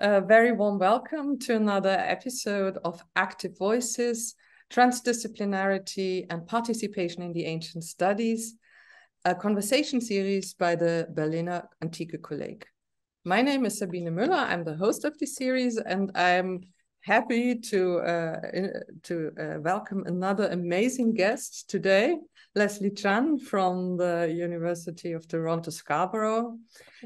A very warm welcome to another episode of Active Voices, Transdisciplinarity and Participation in the Ancient Studies, a conversation series by the Berliner Antike-Kolleg. My name is Sabine Müller. I'm the host of this series, and I'm happy to welcome another amazing guest today, Leslie Chan from the University of Toronto Scarborough.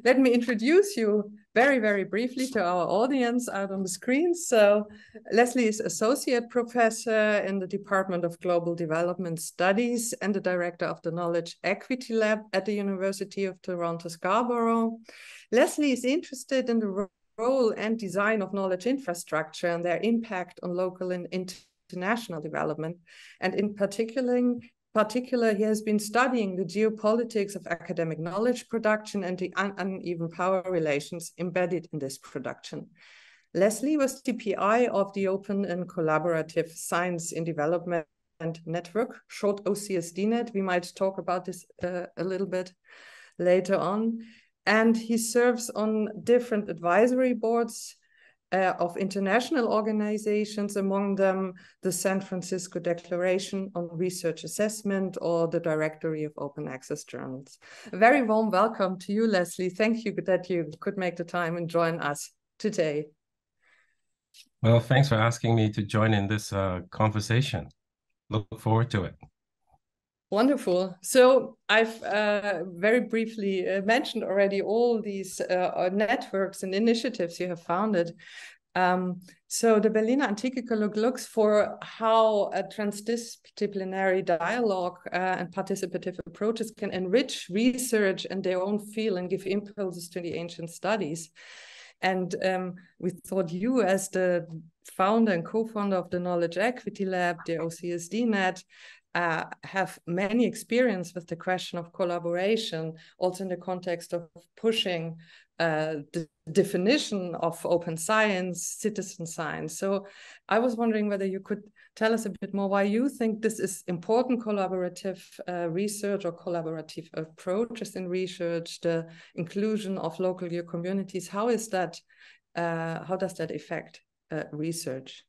Let me introduce you very, very briefly to our audience out on the screen. So Leslie is Associate Professor in the Department of Global Development Studies and the Director of the Knowledge Equity Lab at the University of Toronto Scarborough. Leslie is interested in the role and design of knowledge infrastructure and their impact on local and international development. And in particular, he has been studying the geopolitics of academic knowledge production and the uneven power relations embedded in this production. Leslie was the PI of the Open and Collaborative Science in Development Network, short OCSDNet. We might talk about this a little bit later on. And he serves on different advisory boards of international organizations, among them the San Francisco Declaration on Research Assessment or the Directory of Open Access Journals. A very warm welcome to you, Leslie. Thank you that you could make the time and join us today. Well, thanks for asking me to join in this conversation. Look forward to it. Wonderful. So I've very briefly mentioned already all these networks and initiatives you have founded. So the Berliner Antike-Kolleg looks for how a transdisciplinary dialogue and participative approaches can enrich research in their own field and give impulses to the ancient studies. And we thought you, as the founder and co-founder of the Knowledge Equity Lab, the OCSDNet, have many experience with the question of collaboration, also in the context of pushing the definition of open science, citizen science. So I was wondering whether you could tell us a bit more why you think this is important, collaborative research or collaborative approaches in research, the inclusion of local communities. How is that? How does that affect research?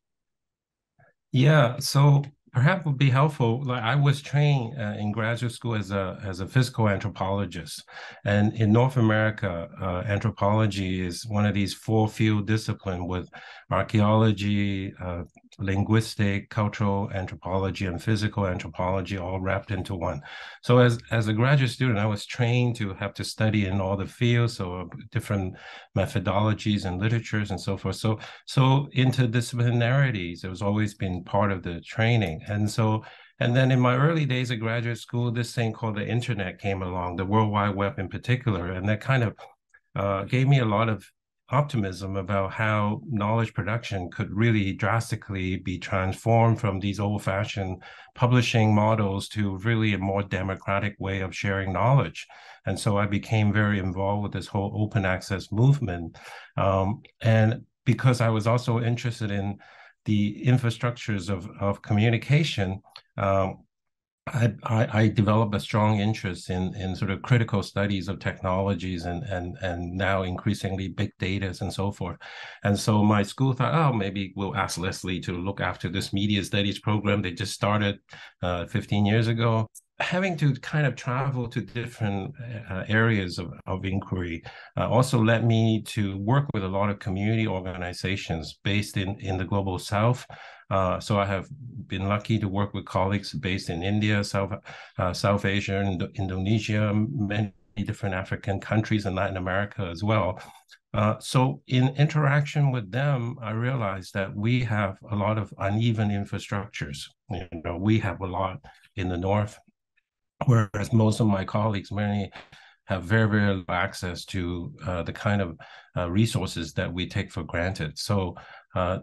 Yeah, so perhaps it would be helpful. Like I was trained in graduate school as a physical anthropologist, and in North America, anthropology is one of these four field disciplines with archaeology, linguistic, cultural anthropology, and physical anthropology all wrapped into one. So as a graduate student, I was trained to have to study in all the fields, so different methodologies and literatures and so forth. So interdisciplinarities has always been part of the training. And then in my early days of graduate school, this thing called the internet came along, the World Wide Web in particular, and that kind of gave me a lot of optimism about how knowledge production could really drastically be transformed from these old-fashioned publishing models to really a more democratic way of sharing knowledge. And so I became very involved with this whole open access movement. And because I was also interested in the infrastructures of communication, I developed a strong interest in sort of critical studies of technologies and now increasingly big data and so forth. And so my school thought, oh, maybe we'll ask Leslie to look after this media studies program. They just started 15 years ago. Having to kind of travel to different areas of inquiry also led me to work with a lot of community organizations based in the Global South. So I have been lucky to work with colleagues based in India, South Asia, and Indonesia, many different African countries, and Latin America as well. So in interaction with them, I realized that we have a lot of uneven infrastructures. You know, we have a lot in the north, whereas most of my colleagues mainly have very, very low access to the kind of resources that we take for granted. So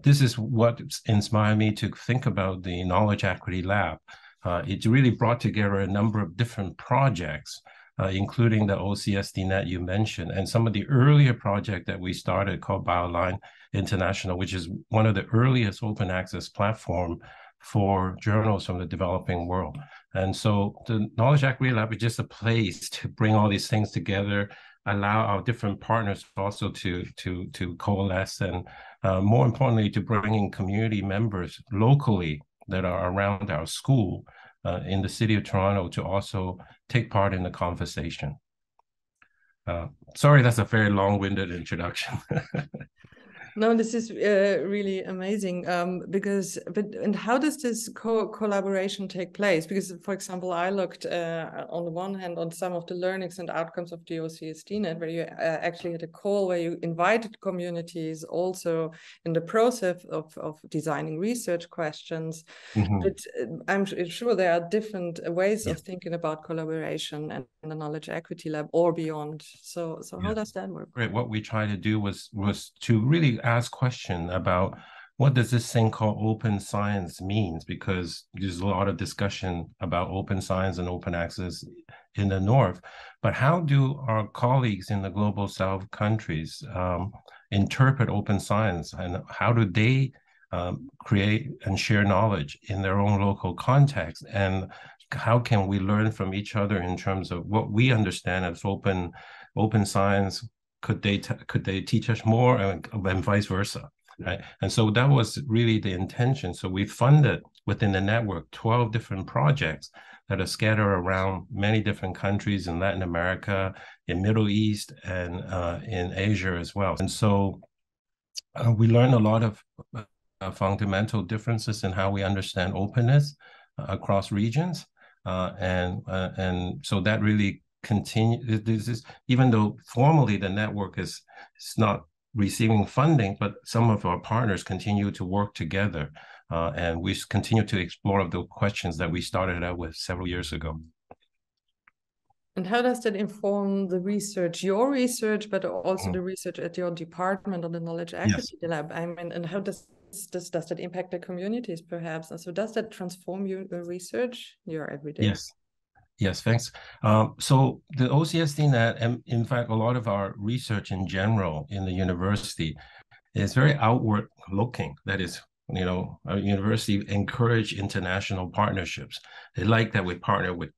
this is what inspired me to think about the Knowledge Equity Lab. It really brought together a number of different projects, including the OCSDNet you mentioned, and some of the earlier project that we started called BioLine International, which is one of the earliest open access platform for journals from the developing world. And so the Knowledge Equity Lab is just a place to bring all these things together, allow our different partners also to coalesce, and more importantly, to bring in community members locally that are around our school in the city of Toronto to also take part in the conversation. Sorry, that's a very long-winded introduction. No, this is really amazing. And how does this collaboration take place? Because, for example, I looked on the one hand on some of the learnings and outcomes of the OCSDnet, where you actually had a call where you invited communities also in the process of designing research questions. But I'm sure there are different ways of thinking about collaboration and the knowledge equity lab or beyond. So how does that work? Right. What we tried to do was to really ask questions about what does this thing called open science means, because there's a lot of discussion about open science and open access in the North, but how do our colleagues in the global South countries interpret open science, and how do they create and share knowledge in their own local context, and how can we learn from each other in terms of what we understand as open science? Could they teach us more, and vice versa, right? And so that was really the intention. So we funded within the network 12 different projects that are scattered around many different countries in Latin America, in Middle East, and in Asia as well. And so we learned a lot of fundamental differences in how we understand openness across regions, and so that really continue. This is, even though formally the network is not receiving funding, but some of our partners continue to work together, and we continue to explore the questions that we started out with several years ago. And how does that inform the research, your research, but also the research at your department on the knowledge equity lab? I mean, and how does that impact the communities, perhaps? And so does that transform your research, your everyday? Yes, thanks. So the OCSDnet, and in fact, a lot of our research in general in the university is very outward looking. That is, our university encourage international partnerships. They like that we partner with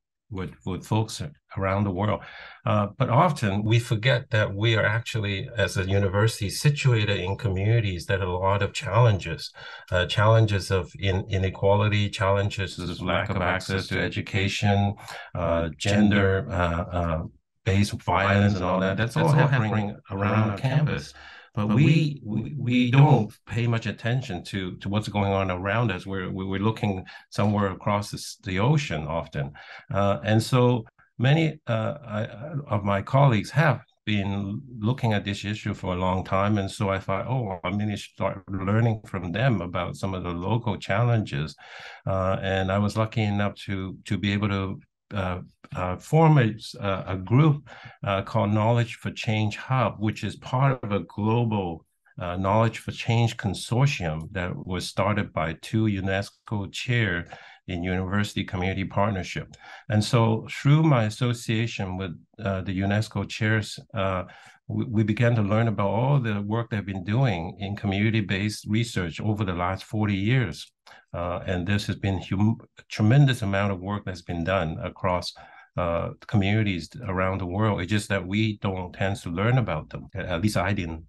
folks around the world. But often we forget that we are actually, as a university, situated in communities that have a lot of challenges, challenges of inequality, challenges of lack of access to education, gender-based violence and all that. That's all happening around our campus. But we don't pay much attention to what's going on around us. We're looking somewhere across the ocean often, and so many of my colleagues have been looking at this issue for a long time, and so I thought, I'm going to start learning from them about some of the local challenges, and I was lucky enough to be able to form a group called Knowledge for Change Hub, which is part of a global Knowledge for Change consortium that was started by 2 UNESCO chairs in university community partnership. And so through my association with the UNESCO chairs, we began to learn about all the work they've been doing in community-based research over the last 40 years. And this has been a tremendous amount of work that's been done across communities around the world. It's just that we don't tend to learn about them, at least I didn't.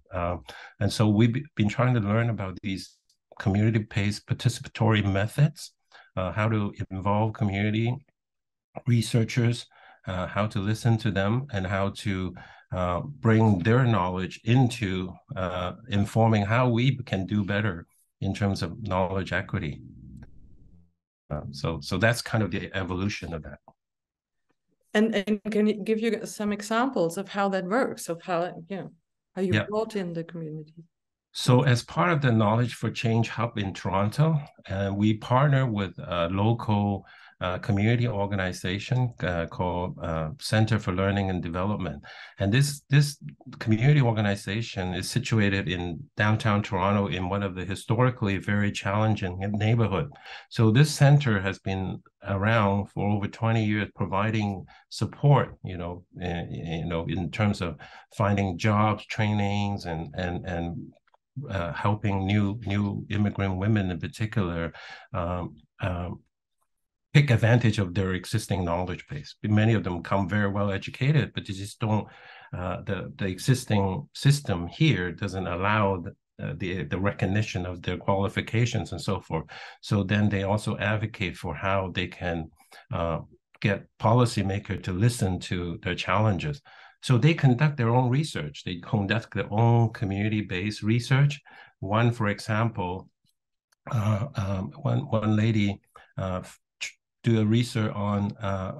And so we've been trying to learn about these community-based participatory methods, how to involve community researchers, how to listen to them, and how to bring their knowledge into informing how we can do better in terms of knowledge equity. So that's kind of the evolution of that. And can you give some examples of how that works, of how you brought in the community? So as part of the Knowledge for Change Hub in Toronto, we partner with a local community organization called Center for Learning and Development. And this community organization is situated in downtown Toronto in one of the historically very challenging neighborhoods. So this center has been around for over 20 years, providing support, in terms of finding jobs, trainings, and helping new immigrant women in particular take advantage of their existing knowledge base. Many of them come very well educated, but they just don't the existing system here doesn't allow the recognition of their qualifications and so forth. So then they also advocate for how they can get policymakers to listen to their challenges. So they conduct their own research. They conduct their own community-based research. One, for example, one lady do a research on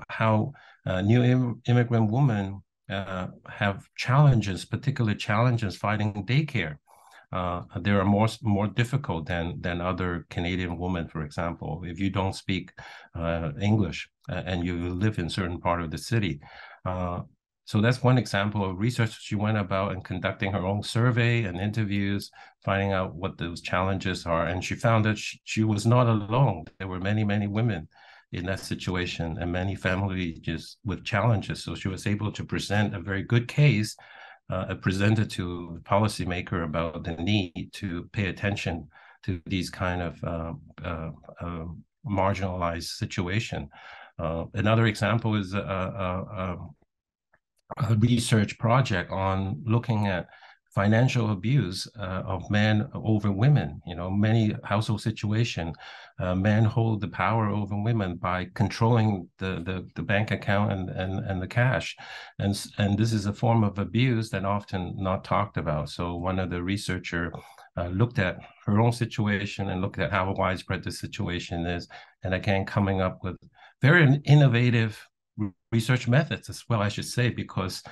how new immigrant women have challenges, particular challenges fighting daycare. They are more difficult than other Canadian women, for example, if you don't speak English and you live in certain part of the city. So that's one example of research she went about and conducting her own survey and interviews, finding out what those challenges are. And she found that she was not alone. There were many, many women in that situation and many families just with challenges. So she was able to present a very good case, presented to the policymaker about the need to pay attention to these kind of marginalized situation. Another example is a research project on looking at financial abuse of men over women. You know, many household situations, men hold the power over women by controlling the bank account and the cash. And this is a form of abuse that often not talked about. So one of the researchers looked at her own situation and looked at how widespread the situation is. And again, coming up with very innovative research methods as well, I should say, because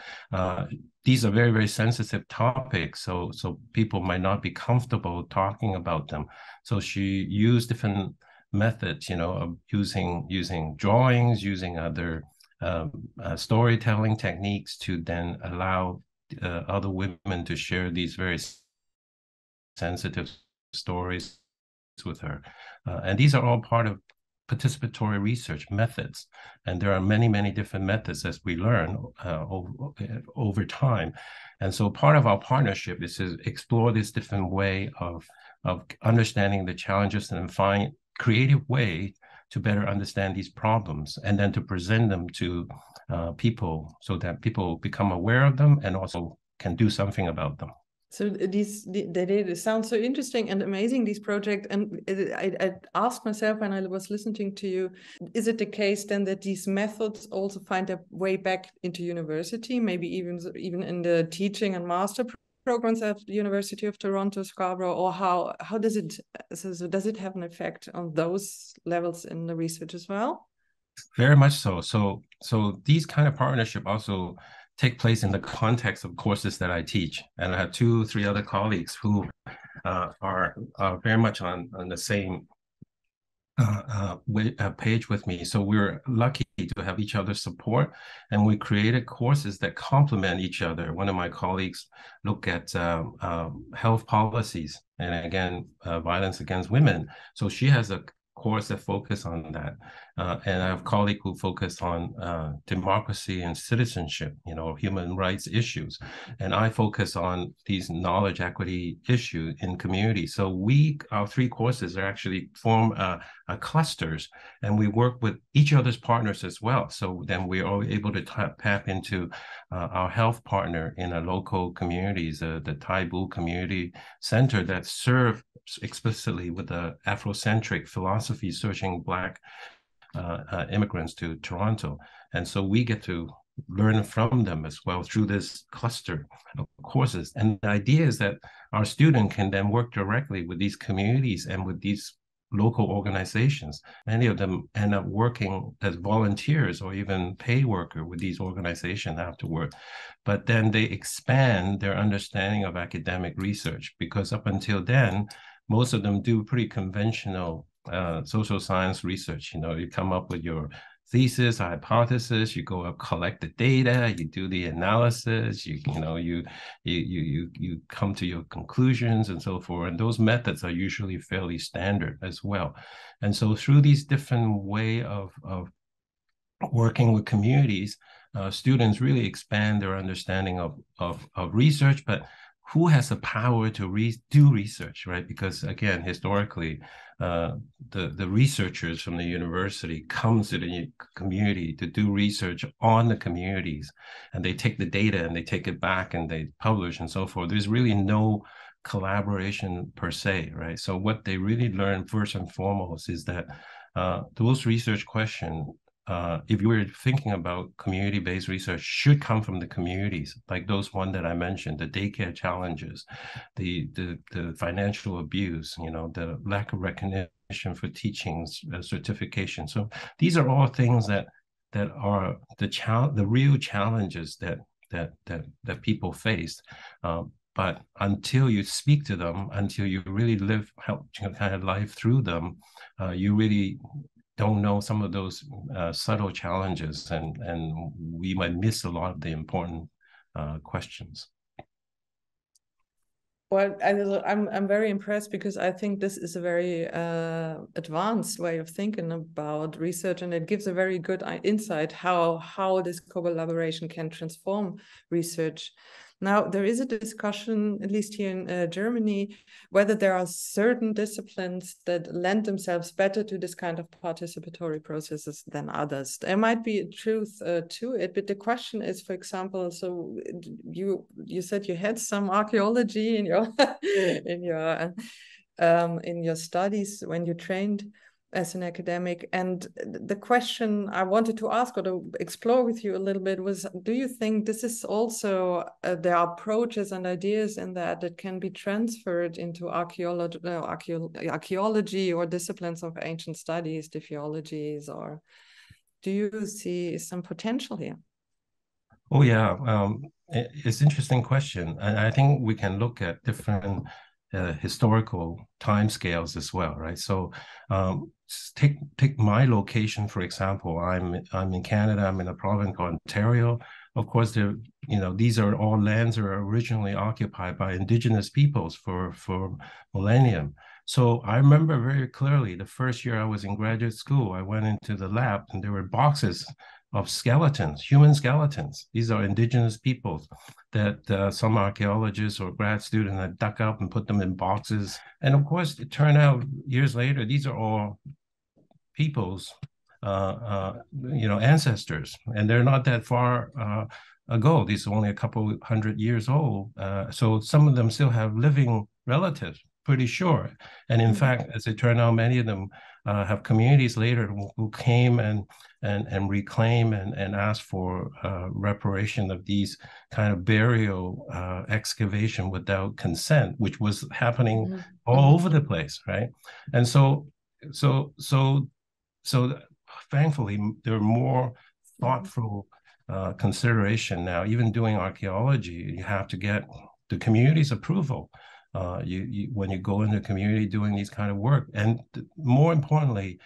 these are very, very sensitive topics. So people might not be comfortable talking about them. So she used different methods, you know, of using drawings, using other storytelling techniques to then allow other women to share these very sensitive stories with her. And these are all part of participatory research methods. And there are many, many different methods as we learn over time. And so part of our partnership is to explore this different way of understanding the challenges and find creative way to better understand these problems and then to present them to people so that people become aware of them and also can do something about them. So they sound so interesting and amazing, these projects. And I asked myself when I was listening to you, is it the case then that these methods also find their way back into university, maybe even in the teaching and master programs at the University of Toronto Scarborough, or how does it, so does it have an effect on those levels in the research as well? Very much so. So these kind of partnership also take place in the context of courses that I teach. And I have 2-3 other colleagues who are very much on the same page with me. So we're lucky to have each other's support, and we created courses that complement each other. One of my colleagues look at health policies and again, violence against women. So she has a course that focus on that. And I have a colleague who focus on democracy and citizenship, you know, human rights issues. And I focus on these knowledge equity issues in community. So our 3 courses are actually form clusters, and we work with each other's partners as well. So then we are able to tap into our health partner in our local communities, the Taibu Community Center that serve explicitly with the Afrocentric philosophy searching Black immigrants to Toronto. And so we get to learn from them as well through this cluster of courses. And the idea is that our student can then work directly with these communities and with these local organizations. Many of them end up working as volunteers or even paid worker with these organizations afterward. But then they expand their understanding of academic research, because up until then, most of them do pretty conventional social science research. You know, you come up with your thesis, a hypothesis, you go up, collect the data, you do the analysis, you come to your conclusions and so forth. And those methods are usually fairly standard as well. And so through these different way of working with communities, students really expand their understanding of research, but who has the power to do research, right? Because again, historically, the researchers from the university comes to the community to do research on the communities, and they take the data and they take it back and they publish and so forth. There's really no collaboration per se, right? So what they really learn first and foremost is that those research questions, if you were thinking about community-based research, should come from the communities, like those one that I mentioned, the daycare challenges, the financial abuse, you know, the lack of recognition for teachings, certification. So these are all things that are the real challenges that people face. But until you speak to them, until you really help kind of live through them, you really don't know some of those subtle challenges, and we might miss a lot of the important questions. Well, I'm very impressed, because I think this is a very advanced way of thinking about research, and it gives a very good insight how this collaboration can transform research. Now, there is a discussion, at least here in Germany, whether there are certain disciplines that lend themselves better to this kind of participatory processes than others. There might be a truth to it, but the question is, for example, so you said you had some archaeology in your in your studies when you trained as an academic, and the question I wanted to ask or to explore with you a little bit was, do you think this is also there are approaches and ideas in that can be transferred into archaeology or disciplines of ancient studies, the theologies, or do you see some potential here? Oh yeah, it's an interesting question, and I think we can look at different historical timescales as well, right? So take my location, for example. I'm in Canada. I'm in a province called Ontario. Of course, these are all lands that are originally occupied by Indigenous peoples for millennium. So I remember very clearly the first year I was in graduate school, I went into the lab and there were boxes of skeletons, human skeletons. These are Indigenous peoples that some archaeologists or grad students had dug up and put them in boxes. And of course, it turned out years later, these are all people's ancestors, and they're not that far ago. These are only a couple hundred years old. So some of them still have living relatives, pretty sure. And in fact, as it turned out, many of them have communities later who came and reclaim and ask for reparation of these kind of burial excavation without consent, which was happening all over the place, right? And so thankfully, there are more thoughtful consideration now. Even doing archaeology, you have to get the community's approval. When you go into the community doing these kind of work, and more importantly,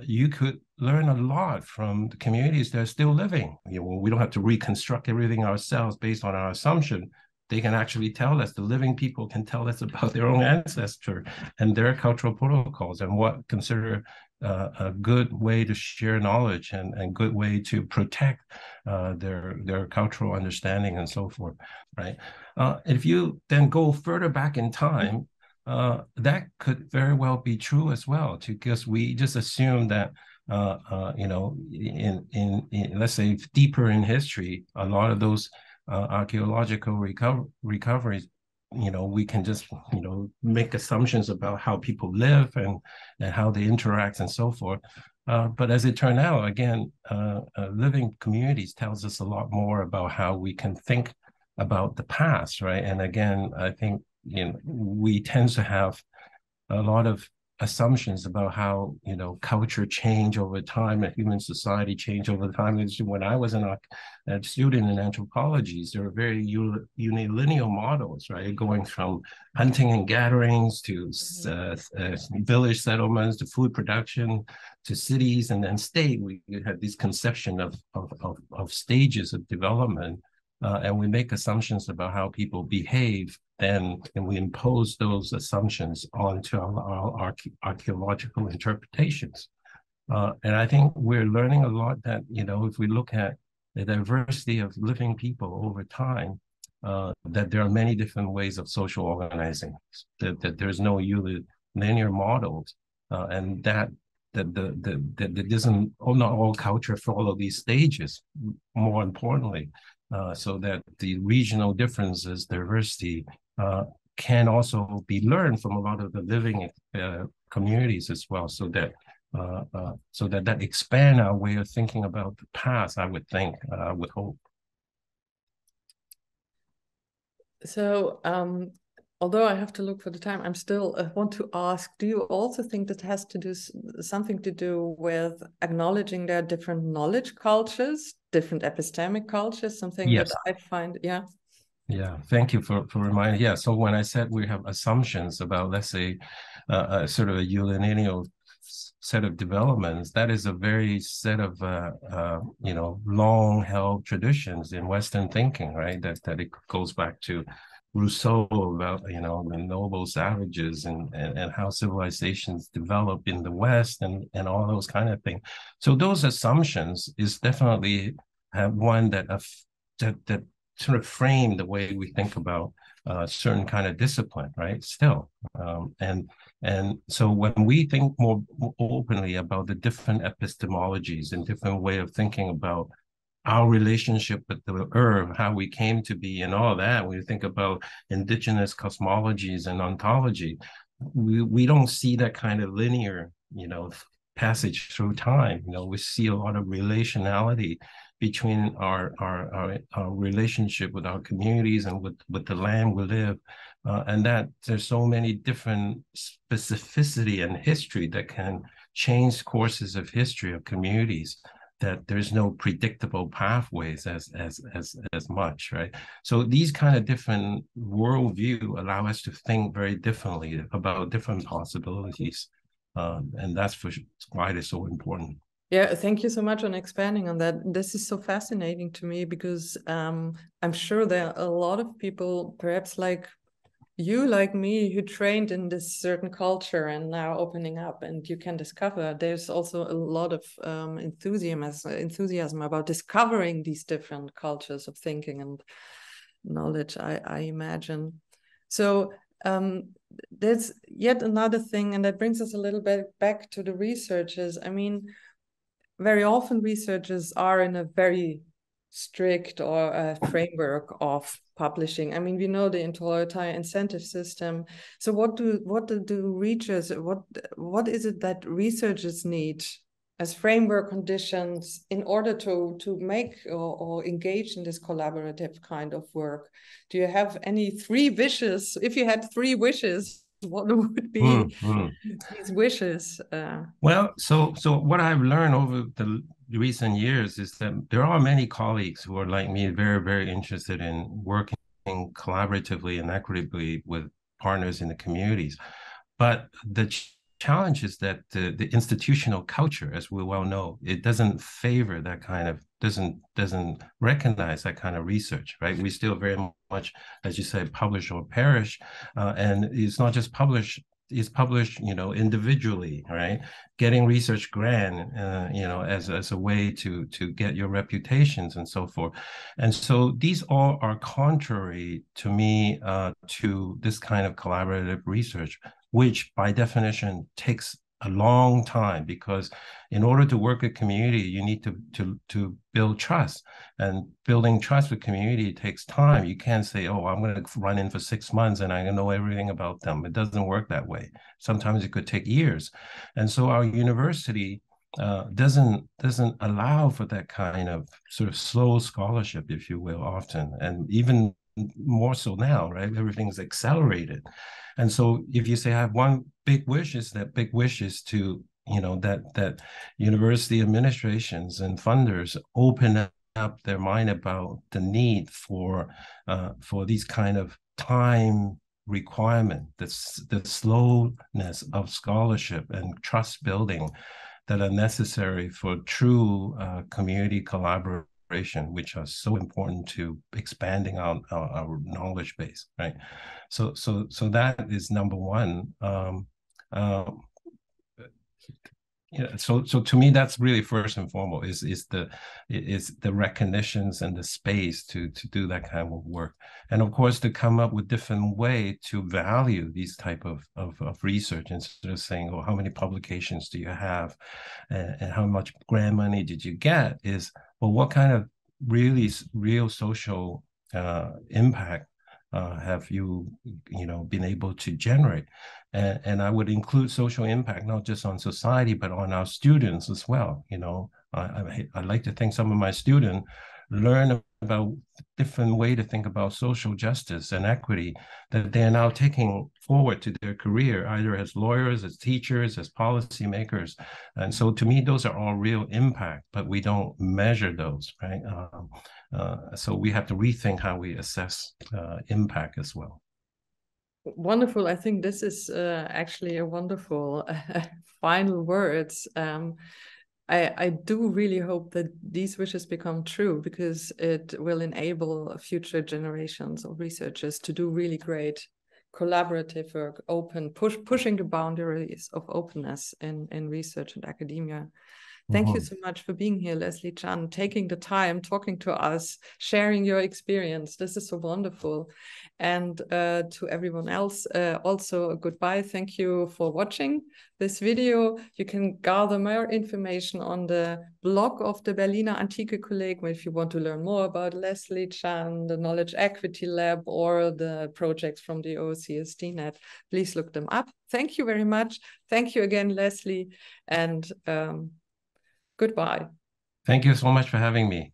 you could learn a lot from the communities that are still living. We don't have to reconstruct everything ourselves based on our assumption. They can actually tell us, the living people can tell us about their own ancestor and their cultural protocols and what consider a good way to share knowledge and good way to protect their cultural understanding and so forth, right? If you then go further back in time, that could very well be true as well, because we just assume that in let's say deeper in history, a lot of those archaeological recoveries, we can just make assumptions about how people live and how they interact and so forth. But as it turned out, again, living communities tells us a lot more about how we can think about the past, right? And again, I think we tend to have a lot of assumptions about how culture change over time and human society change over time. When I was a student in anthropology, there were very unilinear models, right? Going from hunting and gatherings to village settlements to food production to cities and then state. We had this conception of stages of development. And we make assumptions about how people behave, and we impose those assumptions onto our archaeological interpretations. And I think we're learning a lot that, if we look at the diversity of living people over time, that there are many different ways of social organizing, that there's no linear models, and that doesn't, not all culture follow these stages, more importantly, so that the regional differences, diversity, can also be learned from a lot of the living communities as well, so that that expand our way of thinking about the past, I would think, I would hope. So, although I have to look for the time, I'm still want to ask, do you also think that has to do something to do with acknowledging there are different knowledge cultures, different epistemic cultures, something Yes. that I find, yeah. Yeah, thank you for reminding. Yeah, so when I said we have assumptions about, let's say, sort of a linear set of developments, that is a very set of long-held traditions in Western thinking, right? That it goes back to Rousseau about the noble savages and how civilizations develop in the West and all those kind of things. So those assumptions is definitely one that sort of frame the way we think about certain kind of discipline, right? Still, and so when we think more openly about the different epistemologies and different way of thinking about our relationship with the earth, how we came to be, and all that, when we think about indigenous cosmologies and ontology, we don't see that kind of linear, passage through time. We see a lot of relationality between our relationship with our communities and with the land we live, and that there's so many different specificity and history that can change courses of history of communities, that there's no predictable pathways as much, right? So these kind of different worldview allow us to think very differently about different possibilities, and that's why it is so important. Yeah, thank you so much on expanding on that. This is so fascinating to me because I'm sure there are a lot of people, perhaps like you, like me, who trained in this certain culture and now opening up, and you can discover there's also a lot of enthusiasm about discovering these different cultures of thinking and knowledge, I imagine. So there's yet another thing, and that brings us a little bit back to the researchers. I mean, very often researchers are in a very strict or framework of publishing. I mean, we know the entire incentive system. So what do researchers, what is it that researchers need as framework conditions in order to make or engage in this collaborative kind of work? Do you have any 3 wishes? If you had 3 wishes, what would be these wishes? Well, so what I've learned over the recent years is that there are many colleagues who are like me, very, very interested in working collaboratively and equitably with partners in the communities. But the challenge is that the institutional culture, as we well know, it doesn't favor that kind of, doesn't recognize that kind of research, right? We still very much, as you say, publish or perish, and it's not just publish. It's published, individually, right? Getting research grant, as a way to get your reputations and so forth. And so these all are contrary to me to this kind of collaborative research, which by definition takes a long time, because in order to work with community, you need to build trust, and building trust with community takes time. You can't say, oh, I'm going to run in for 6 months and I know everything about them. It doesn't work that way. Sometimes it could take years. And so our university doesn't allow for that kind of sort of slow scholarship, if you will, often, and even more so now, right? Everything's accelerated. And so if you say I have one big wish, is that big wish is to, that university administrations and funders open up their mind about the need for these kind of time requirement, the slowness of scholarship and trust building that are necessary for true community collaboration, which are so important to expanding our knowledge base, right? So that is number one. so to me, that's really first and foremost is the recognitions and the space to do that kind of work, and of course to come up with different way to value these type of research, instead of saying, oh, how many publications do you have, and how much grant money did you get, is, well, what kind of real social impact have you been able to generate? And I would include social impact not just on society but on our students as well. I like to think some of my students learn about different way to think about social justice and equity that they're now taking forward to their career, either as lawyers, as teachers, as policymakers. And so to me, those are all real impact, but we don't measure those, right? So we have to rethink how we assess impact as well. Wonderful. I think this is actually a wonderful final words. I do really hope that these wishes become true, because it will enable future generations of researchers to do really great collaborative work, pushing the boundaries of openness in research and academia. Thank you so much for being here, Leslie Chan, taking the time, talking to us, sharing your experience. This is so wonderful. And to everyone else, also a goodbye. Thank you for watching this video. You can gather more information on the blog of the Berliner Antike-Kolleg if you want to learn more about Leslie Chan, the Knowledge Equity Lab, or the projects from the OCSDnet. Please look them up. Thank you very much. Thank you again, Leslie. And goodbye. Thank you so much for having me.